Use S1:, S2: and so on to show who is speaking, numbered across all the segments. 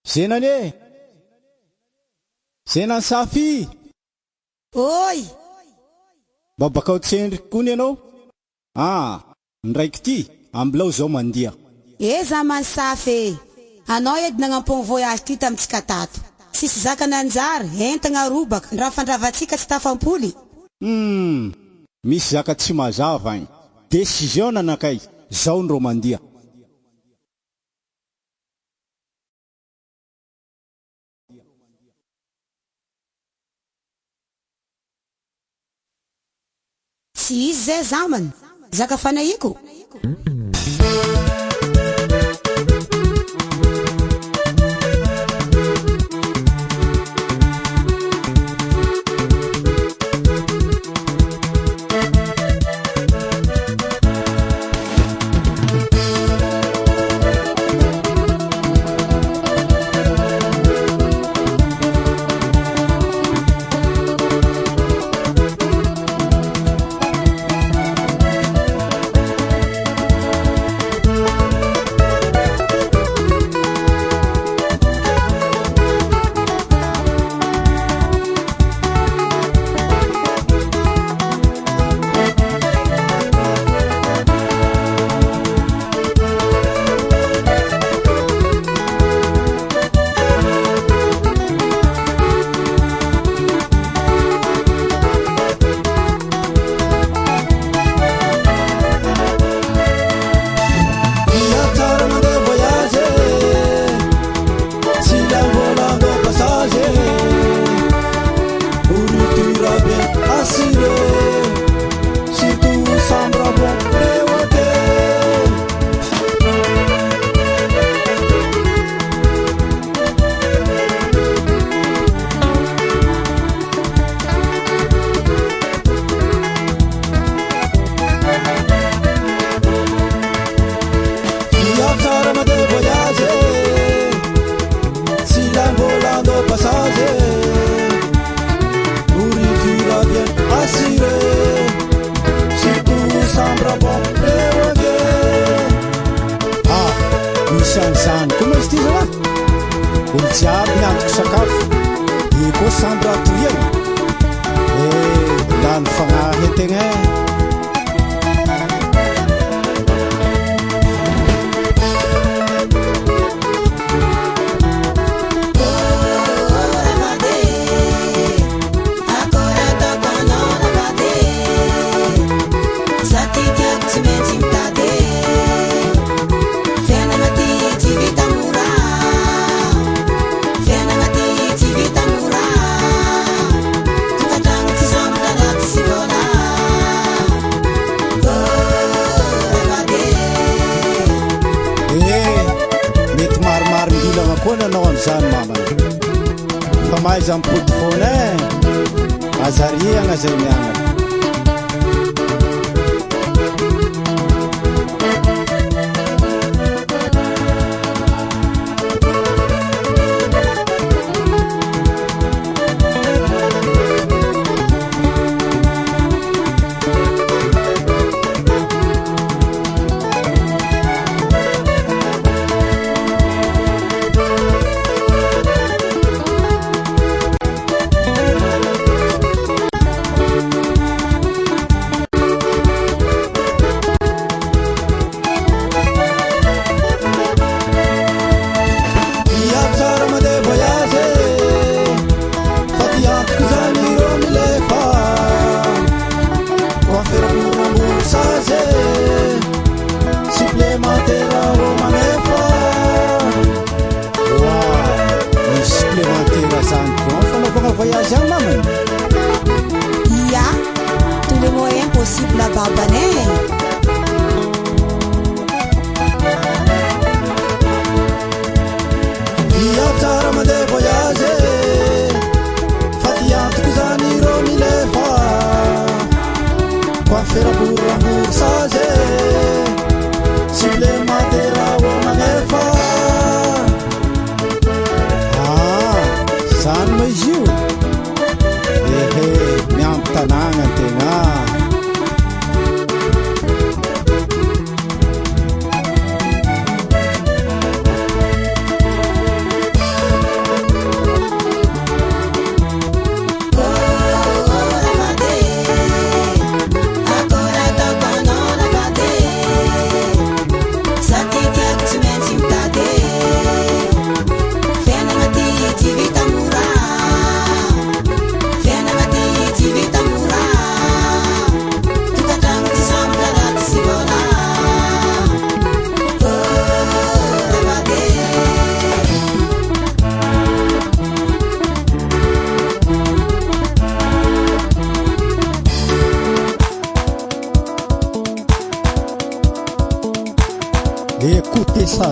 S1: Zenane, Zenan Safi.
S2: Oi!
S1: Babakao tsendriky kony ianao? Ndraiky ty, ambilao zao mandia.
S2: Eza Mansafy, anao edy nagnampony voyage ty tamitsika tato. Sisy zaka nanjary, entagna robaka, ndra fandravatsika tsy tafampoly.
S1: Misy zaka tsy mazava igny. Décision nanakay, zao ndro mandia.
S2: Tsy izy zay zamany, zaka fanaiko.
S1: Zany koa izy ty zao a olo jiaby miantoko sakafo eko samby raha toyany da ny fagnahy koa nanao am'izany mamana fa mahay zany pody foana azariagna zay mianana.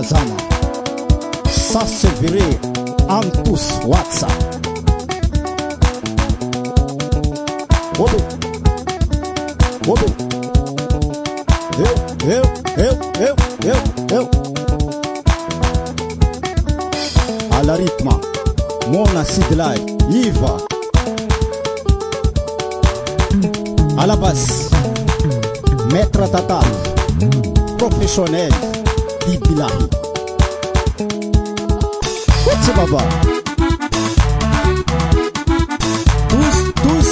S1: zama. Ça servirait en tous WhatsApp. Obe. Obe. Eu. Alla ritma. Mona Sidlai. Iva. À la basse. Maître Tatal. Professionnel. Dibilahi. C'est baba. Tous.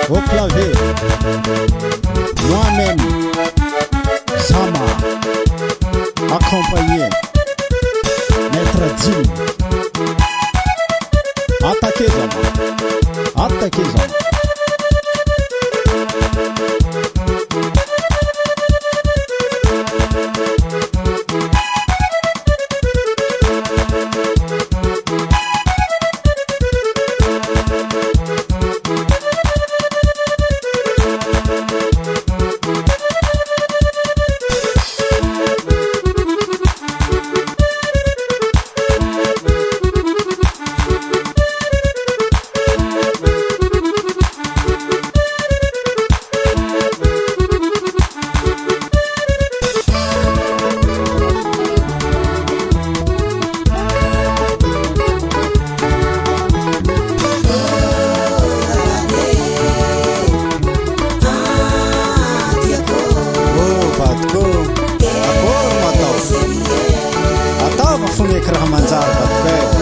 S1: Au clavier, moi-même, Zama, accompagné, Maître Jim. Attaquez Zama. Raha manjary